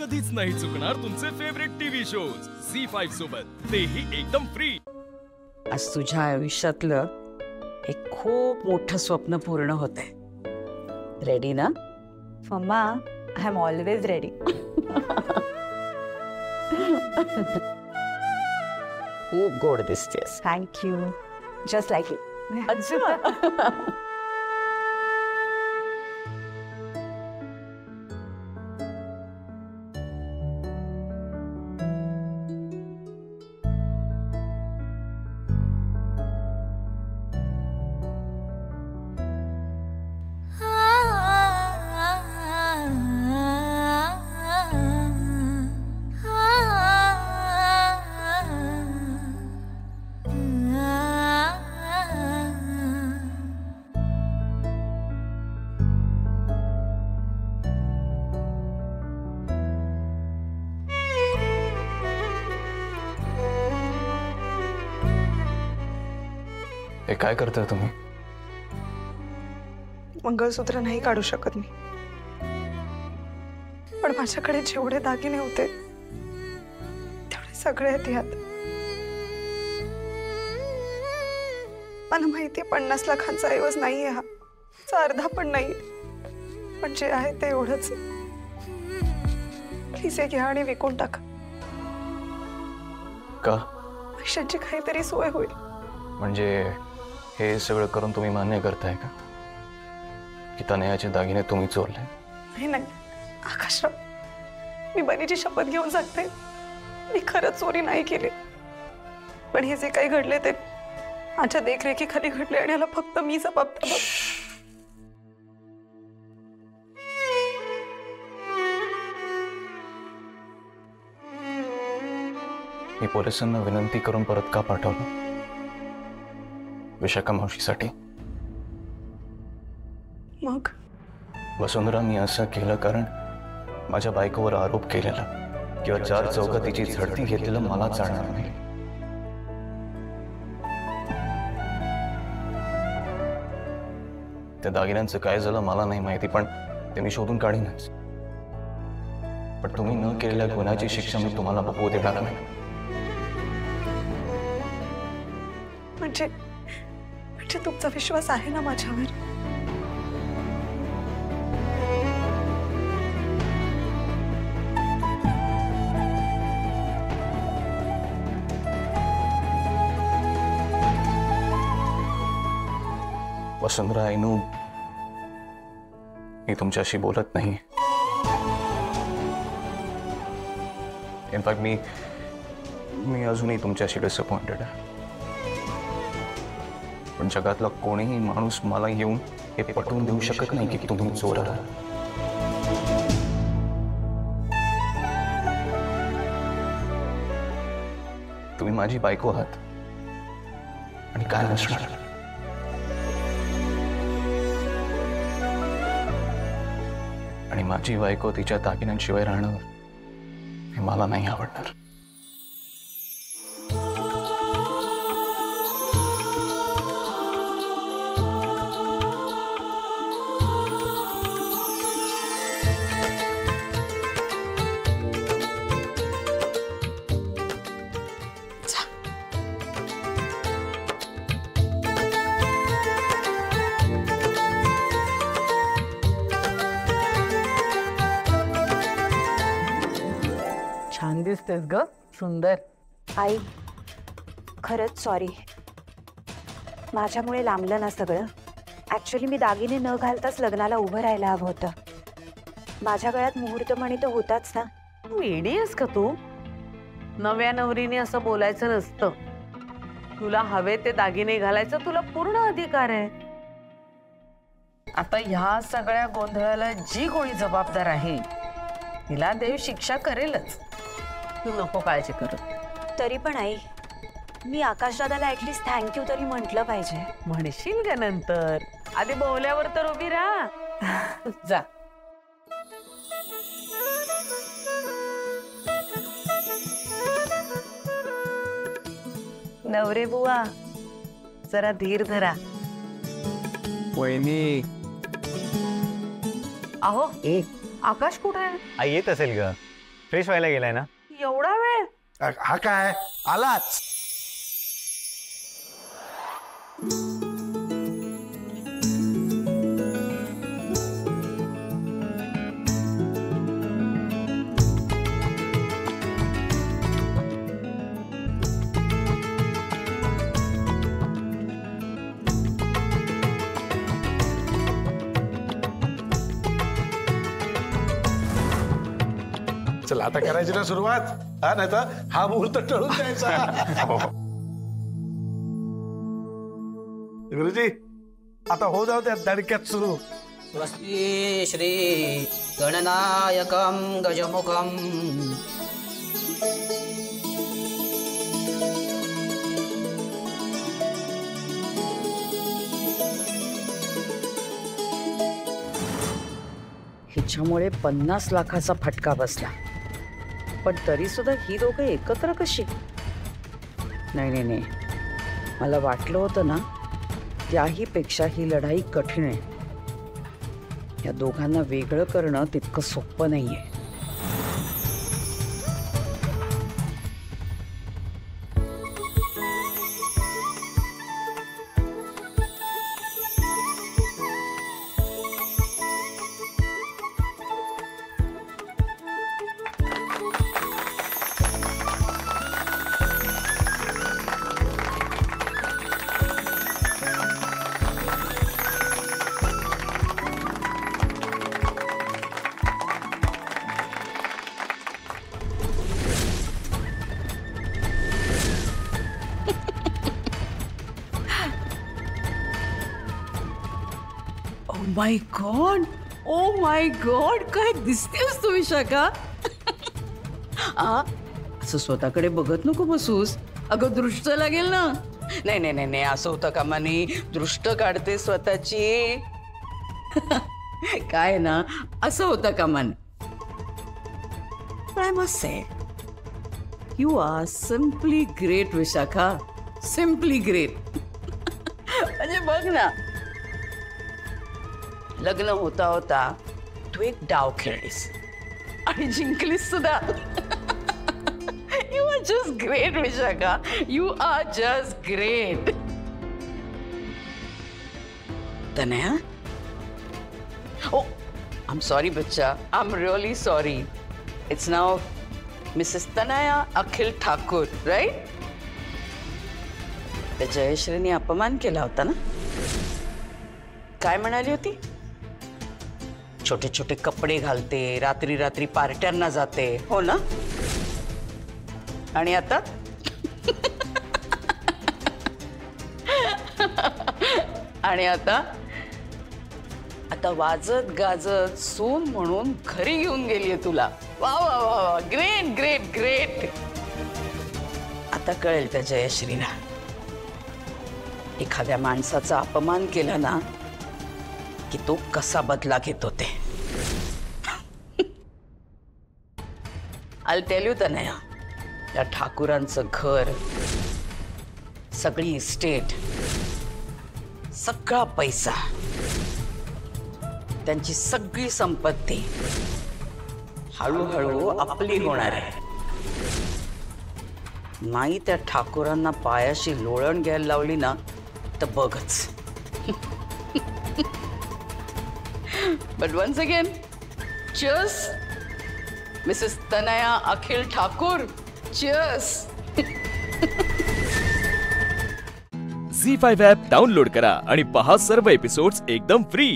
कधीच नाही चुकणार तुमचे फेवरेट टीव्ही शोज झी5 सोबत, तेही एकदम फ्री। आज तुझ्या आयुष्यातलं एक खूप मोठं स्वप्न पूर्ण होतंय। रेडी ना? मम्मा, आय एम ऑलवेज रेडी। खूप गोड दिसतेस। Thank you, just like it. अच्छा। हे काय करताय तुम्ही? मंगळसूत्र नाही काढू शकत मी, पण माझ्याकडे जेवढे दागिने होते तेवढे सगळे आहेत यात। मला माहिती 50 लाखांचा ऐवज नाहीये हा, अर्धा पण नाही, पण जे आहे ते एवढंच। प्लीज हे घ्या आणि विकून टाका। का? पैशांची काहीतरी सोय होईल। म्हणजे हे सगळं करून तुम्ही मान्य करताय का की तनयाचे दागिने तुम्ही चोरले? नाही नाही आकाशराव, मी बनीची शपथ घेऊन सांगते, मी खरंच चोरी नाही केली, पण हे जे काही घडले ते माझ्या देखरेखीखाली घडले आणि याला फक्त मी जबाबदार। मी पोलिसांना विनंती करून परत का पाठवलं? विशाखा मावशीसाठी। मग वसुंधरा, मी असं केलं कारण माझ्या बायकोवर आरोप केलेला किंवा चार चौकातीची झडती घेतलेलं मला चालणार नाही। त्या दागिन्यांचं काय झालं मला नाही माहिती, पण ते मी शोधून काढीनच। पण तुम्ही न केलेल्या गुन्ह्याची शिक्षा मी तुम्हाला भोगू देणार नाही। म्हणजे तुमचा विश्वास आहे ना माझ्यावर? वसुंधरा, आय नो मी तुमच्याशी बोलत नाही। इनफॅक्ट मी अजूनही तुमच्याशी डिसअपॉइंटेड आहे, पण जगातला कोणीही माणूस मला येऊन हे पटवून देऊ शकत नाही की तुम्ही चोर आहात। तुम्ही माझी बायको आहात आणि काय नसणार। आणि माझी बायको तिच्या दागिन्यांशिवाय राहणं हे मला नाही आवडणार। छान दिसतेस ग, सुंदर। आई, खरंच सॉरी, माझ्यामुळे लांबलं ना सगळं। ऍक्च्युली मी दागिने न घालताच लग्नाला उभं राहायला हवं होतं। माझ्या गळ्यात मुहूर्तमणी तर होताच ना। वेडी आहेस का तू? नव्या नवरीने असं बोलायचं नसतं। तुला हवे ते दागिने घालायचा तुला पूर्ण अधिकार आहे। आता ह्या सगळ्या गोंधळाला जी कोणी जबाबदार आहे तिला देव शिक्षा करेलच, तू नको काळजी करू। तरी पण आई, मी आकाशदादाला ऍटलीस्ट थँक्यू तरी म्हटलं पाहिजे। म्हणशील का नंतर, आधी बोलल्यावर तर उभी राहा। जा। नवरे बुवा, जरा धीर धरा। वहिनी, अहो आकाश कुठे आहे? येत असेल ग। फ्रेश व्हायला गेलाय ना? एवढा वेळ? हा काय आलाच. चला आता करायची ना सुरुवात. हा नाही तर हा मुहूर्त टळून जायचा. गुरुजी आता हो जाऊ द्या धडक्यात सुरू. स्वस्ति श्री गणनायकं गजमुखं हिच्यामुळे 50 लाखाचा फटका बसला, पण तरी सुद्धा ही दोघं एकत्र कशी? नाही, मला वाटलं होतं ना, त्याही पेक्षा ही लढाई कठीण आहे. या दोघांना वेगळं करणं तितकं सोपं नाहीये. ओ माय गॉड, काय दिसतेस तू विशाखा. असं स्वतःकडे बघत नको बसूस, अगं दृष्ट लागेल ना. नाही, असं होतं का माने, दृष्ट काढते स्वतःची. काय ना, असं होतं का मान. I must say you are simply great Vishakha, simply great. म्हणजे बघ ना, लग्न होता होता तू एक डाव खेळलीस आणि जिंकलीस सुद्धा. You are just great Vishakha, you are just great. Tanaya, oh I am sorry बच्चा, I am really sorry. It's now Mrs Tanaya Akhil Thakur, right? त्या जयश्रीने अपमान केला होता ना. काय म्हणाली होती? छोटे छोटे कपडे घालते, रात्री रात्री पार्ट्यांना जाते, हो ना? आणि आता आणि आता वाजत गाजत सून म्हणून घरी घेऊन गेलीये तुला. वा वा वा वा, ग्रेट ग्रेट ग्रेट. आता कळेल त्या जयश्रीला, एखाद्या माणसाचा अपमान केला ना की तो कसा बदला घेत होते. I'll tell you तनया, त्या ठाकूरांचं घर, सगळी इस्टेट, सगळा पैसा, त्यांची सगळी संपत्ती हळूहळू आपली होणार आहे. नाही त्या ठाकूरांना पायाशी लोळण घ्यायला लावली ना तर बघच. But once again, cheers, Mrs. Tanaya Akhil Thakur. Cheers. Zee5 app download करा आणि पहा सर्व एपिसोड्स एकदम फ्री.